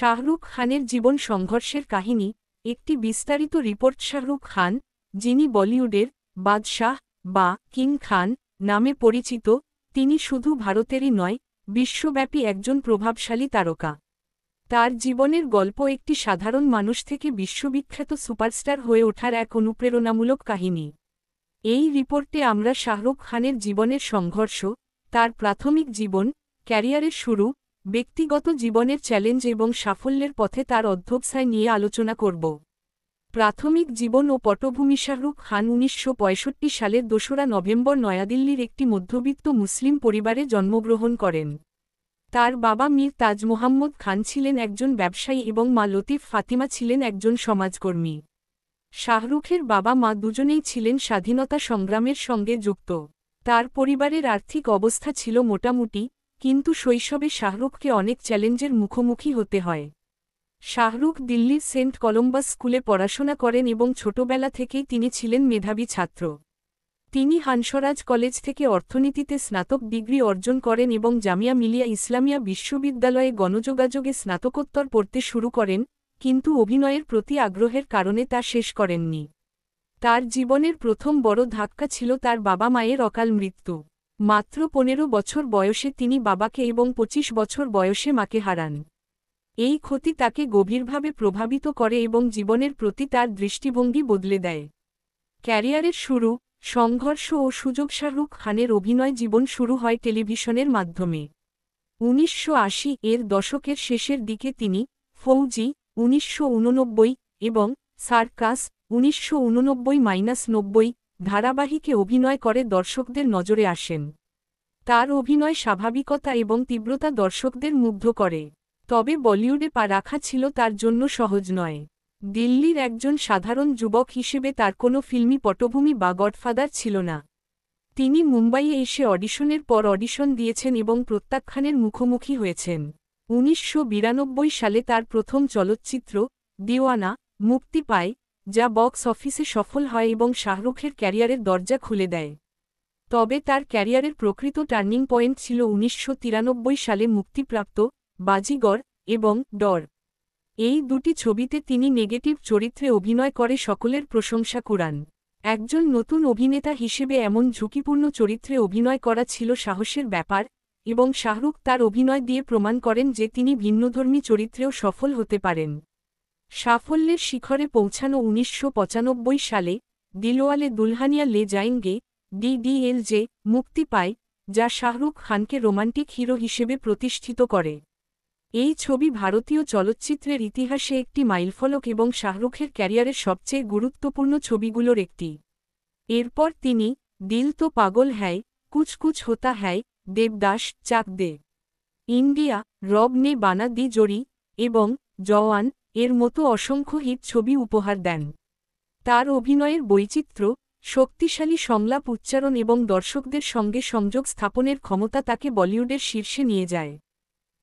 শাহরুখ খানের জীবন সংঘর্ষের কাহিনী একটি বিস্তারিত রিপোর্ট। শাহরুখ খান, যিনি বলিউডের বাদশাহ বা কিং খান নামে পরিচিত, তিনি শুধু ভারতেরই নয়, বিশ্বব্যাপী একজন প্রভাবশালী তারকা। তার জীবনের গল্প একটি সাধারণ মানুষ থেকে বিশ্ববিখ্যাত সুপারস্টার হয়ে ওঠার এক অনুপ্রেরণামূলক কাহিনী। এই রিপোর্টে আমরা শাহরুখ খানের জীবনের সংঘর্ষ, তার প্রাথমিক জীবন, ক্যারিয়ারের শুরু, ব্যক্তিগত জীবনের চ্যালেঞ্জ এবং সাফল্যের পথে তার অধ্যবসায় নিয়ে আলোচনা করব। প্রাথমিক জীবন ও পটভূমি। শাহরুখ খান ১৯৬৫ সালের ২রা নভেম্বর নয়াদিল্লির একটি মধ্যবিত্ত মুসলিম পরিবারে জন্মগ্রহণ করেন। তার বাবা মীর তাজ মোহাম্মদ খান ছিলেন একজন ব্যবসায়ী এবং মা লতিফ ফাতিমা ছিলেন একজন সমাজকর্মী। শাহরুখের বাবা মা দুজনেই ছিলেন স্বাধীনতা সংগ্রামের সঙ্গে যুক্ত। তার পরিবারের আর্থিক অবস্থা ছিল মোটামুটি, কিন্তু শৈশবে শাহরুখকে অনেক চ্যালেঞ্জের মুখোমুখি হতে হয়। শাহরুখ দিল্লির সেন্ট কলম্বাস স্কুলে পড়াশোনা করেন এবং ছোটবেলা থেকেই তিনি ছিলেন মেধাবী ছাত্র। তিনি হানসরাজ কলেজ থেকে অর্থনীতিতে স্নাতক ডিগ্রি অর্জন করেন এবং জামিয়া মিলিয়া ইসলামিয়া বিশ্ববিদ্যালয়ে গণযোগাযোগে স্নাতকোত্তর পড়তে শুরু করেন, কিন্তু অভিনয়ের প্রতি আগ্রহের কারণে তা শেষ করেননি। তার জীবনের প্রথম বড় ধাক্কা ছিল তার বাবা মায়ের অকাল মৃত্যু। মাত্র ১৫ বছর বয়সে তিনি বাবাকে এবং ২৫ বছর বয়সে মাকে হারান। এই ক্ষতি তাকে গভীরভাবে প্রভাবিত করে এবং জীবনের প্রতি তার দৃষ্টিভঙ্গি বদলে দেয়। ক্যারিয়ারের শুরু, সংঘর্ষ ও সুযোগ। শাহরুখ খানের অভিনয় জীবন শুরু হয় টেলিভিশনের মাধ্যমে। ১৯৮০ এর দশকের শেষের দিকে তিনি ফৌজি ১৯৮৯ এবং সার্কাস ১৯৮৯-৯০ ধারাবাহিকে অভিনয় করে দর্শকদের নজরে আসেন। তার অভিনয় স্বাভাবিকতা এবং তীব্রতা দর্শকদের মুগ্ধ করে। তবে বলিউডে পা রাখা ছিল তার জন্য সহজ নয়। দিল্লির একজন সাধারণ যুবক হিসেবে তার কোনো ফিল্মি পটভূমি বা গডফাদার ছিল না। তিনি মুম্বাইয়ে এসে অডিশনের পর অডিশন দিয়েছেন এবং প্রত্যাখ্যানের মুখোমুখি হয়েছেন। ১৯৯২ সালে তার প্রথম চলচ্চিত্র দিওয়ানা মুক্তি পায়, যা বক্স অফিসে সফল হয় এবং শাহরুখের ক্যারিয়ারের দরজা খুলে দেয়। তবে তার ক্যারিয়ারের প্রকৃত টার্নিং পয়েন্ট ছিল ১৯৯৩ সালে মুক্তিপ্রাপ্ত বাজিগর এবং ডর। এই দুটি ছবিতে তিনি নেগেটিভ চরিত্রে অভিনয় করে সকলের প্রশংসা কুড়ান। একজন নতুন অভিনেতা হিসেবে এমন ঝুঁকিপূর্ণ চরিত্রে অভিনয় করা ছিল সাহসের ব্যাপার, এবং শাহরুখ তার অভিনয় দিয়ে প্রমাণ করেন যে তিনি ভিন্নধর্মী চরিত্রেও সফল হতে পারেন। সাফল্যের শিখরে পৌঁছানো ১৯৯৫ সালে দিলওয়ালে দুলহানিয়া লে যায়েঙ্গে DDLJ মুক্তি পায়, যা শাহরুখ খানকে রোমান্টিক হিরো হিসেবে প্রতিষ্ঠিত করে। এই ছবি ভারতীয় চলচ্চিত্রের ইতিহাসে একটি মাইলফলক এবং শাহরুখের ক্যারিয়ারের সবচেয়ে গুরুত্বপূর্ণ ছবিগুলোর একটি। এরপর তিনি দিল তো পাগল হ্যায়, কুছ কুছ হোতা হ্যায়, দেবদাস, চাক দে ইন্ডিয়া, রব নে বানা দি জোড়ি এবং জওয়ান এর মতো অসংখ্য হিট ছবি উপহার দেন। তার অভিনয়ের বৈচিত্র্য, শক্তিশালী সংলাপ উচ্চারণ এবং দর্শকদের সঙ্গে সংযোগ স্থাপনের ক্ষমতা তাকে বলিউডের শীর্ষে নিয়ে যায়।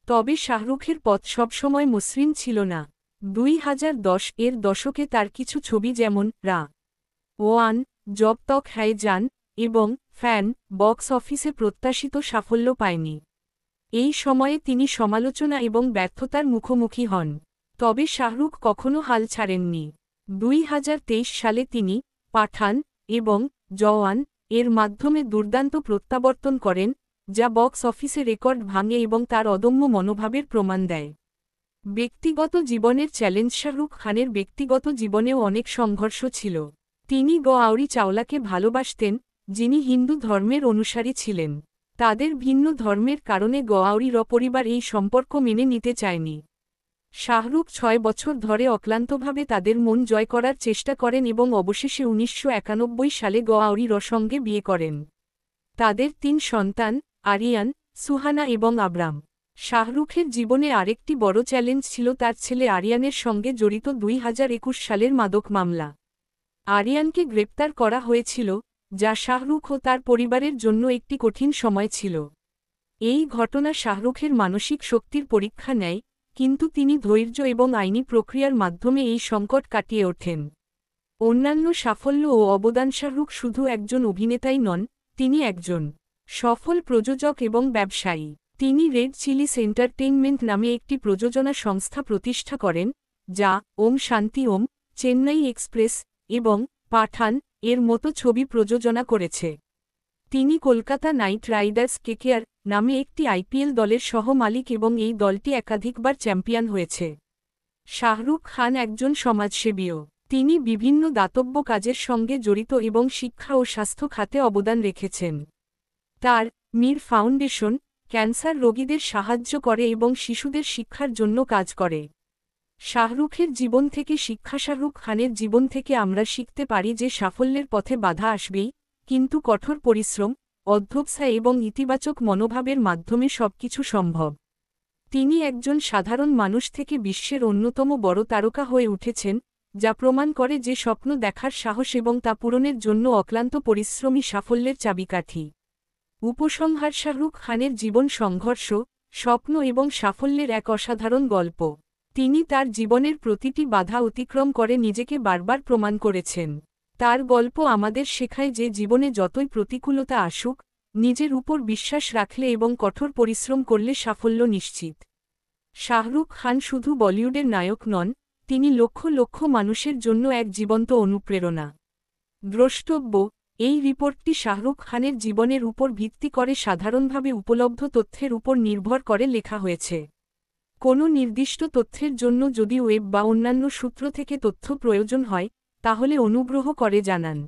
তবে শাহরুখের পথ সবসময় মসৃণ ছিল না। ২০১০ এর দশকে তার কিছু ছবি যেমন রা ওয়ান, জব তক হ্যায় জান এবং ফ্যান বক্স অফিসে প্রত্যাশিত সাফল্য পায়নি। এই সময়ে তিনি সমালোচনা এবং ব্যর্থতার মুখোমুখি হন। তবে শাহরুখ কখনো হাল ছাড়েননি। ২০২৩ সালে তিনি পাঠান এবং জওয়ান এর মাধ্যমে দুর্দান্ত প্রত্যাবর্তন করেন, যা বক্স অফিসে রেকর্ড ভাঙে এবং তার অদম্য মনোভাবের প্রমাণ দেয়। ব্যক্তিগত জীবনের চ্যালেঞ্জ। শাহরুখ খানের ব্যক্তিগত জীবনেও অনেক সংঘর্ষ ছিল। তিনি গৌরী চাওলাকে ভালোবাসতেন, যিনি হিন্দু ধর্মের অনুসারী ছিলেন। তাদের ভিন্ন ধর্মের কারণে গৌরীর পরিবার এই সম্পর্ক মেনে নিতে চায়নি। শাহরুখ ৬ বছর ধরে অক্লান্তভাবে তাদের মন জয় করার চেষ্টা করেন এবং অবশেষে ১৯৯১ সালে গৌরীর সঙ্গে বিয়ে করেন। তাদের ৩ সন্তান, আরিয়ান, সুহানা এবং আবরাম। শাহরুখের জীবনে আরেকটি বড় চ্যালেঞ্জ ছিল তার ছেলে আরিয়ানের সঙ্গে জড়িত ২০২১ সালের মাদক মামলা। আরিয়ানকে গ্রেপ্তার করা হয়েছিল, যা শাহরুখ ও তার পরিবারের জন্য একটি কঠিন সময় ছিল। এই ঘটনা শাহরুখের মানসিক শক্তির পরীক্ষা নেয়, কিন্তু তিনি ধৈর্য এবং আইনি প্রক্রিয়ার মাধ্যমে এই সংকট কাটিয়ে ওঠেন। অন্যান্য সাফল্য ও অবদান। শাহরুখ শুধু একজন অভিনেতাই নন, তিনি একজন সফল প্রযোজক এবং ব্যবসায়ী। তিনি রেড চিলিস এন্টারটেইনমেন্ট নামে একটি প্রযোজনা সংস্থা প্রতিষ্ঠা করেন, যা ওম শান্তি ওম, চেন্নাই এক্সপ্রেস এবং পাঠান এর মতো ছবি প্রযোজনা করেছে। তিনি কলকাতা নাইট রাইডার্স কেকেআর নামে একটি আইপিএল দলের সহ-মালিক এবং এই দলটি একাধিকবার চ্যাম্পিয়ন হয়েছে। শাহরুখ খান একজন সমাজসেবীও। তিনি বিভিন্ন দাতব্য কাজের সঙ্গে জড়িত এবং শিক্ষা ও স্বাস্থ্য খাতে অবদান রেখেছেন। তার মীর ফাউন্ডেশন ক্যান্সার রোগীদের সাহায্য করে এবং শিশুদের শিক্ষার জন্য কাজ করে। শাহরুখের জীবন থেকে শিক্ষা। শাহরুখ খানের জীবন থেকে আমরা শিখতে পারি যে সাফল্যের পথে বাধা আসবেই, কিন্তু কঠোর পরিশ্রম, অধ্যবসায় এবং ইতিবাচক মনোভাবের মাধ্যমে সবকিছু সম্ভব। তিনি একজন সাধারণ মানুষ থেকে বিশ্বের অন্যতম বড় তারকা হয়ে উঠেছেন, যা প্রমাণ করে যে স্বপ্ন দেখার সাহস এবং তা পূরণের জন্য অক্লান্ত পরিশ্রমী সাফল্যের চাবিকাঠি। উপসংহার: শাহরুখ খানের জীবন সংঘর্ষ, স্বপ্ন এবং সাফল্যের এক অসাধারণ গল্প। তিনি তার জীবনের প্রতিটি বাধা অতিক্রম করে নিজেকে বারবার প্রমাণ করেছেন। তার গল্প আমাদের শেখায় যে জীবনে যতই প্রতিকূলতা আসুক, নিজের উপর বিশ্বাস রাখলে এবং কঠোর পরিশ্রম করলে সাফল্য নিশ্চিত। শাহরুখ খান শুধু বলিউডের নায়ক নন, তিনি লক্ষ লক্ষ মানুষের জন্য এক জীবন্ত অনুপ্রেরণা। দ্রষ্টব্য: এই রিপোর্টটি শাহরুখ খানের জীবনের উপর ভিত্তি করে সাধারণভাবে উপলব্ধ তথ্যের উপর নির্ভর করে লেখা হয়েছে। কোনো নির্দিষ্ট তথ্যের জন্য যদি ওয়েব বা অন্যান্য সূত্র থেকে তথ্য প্রয়োজন হয়, তাহলে অনুগ্রহ করে জানান।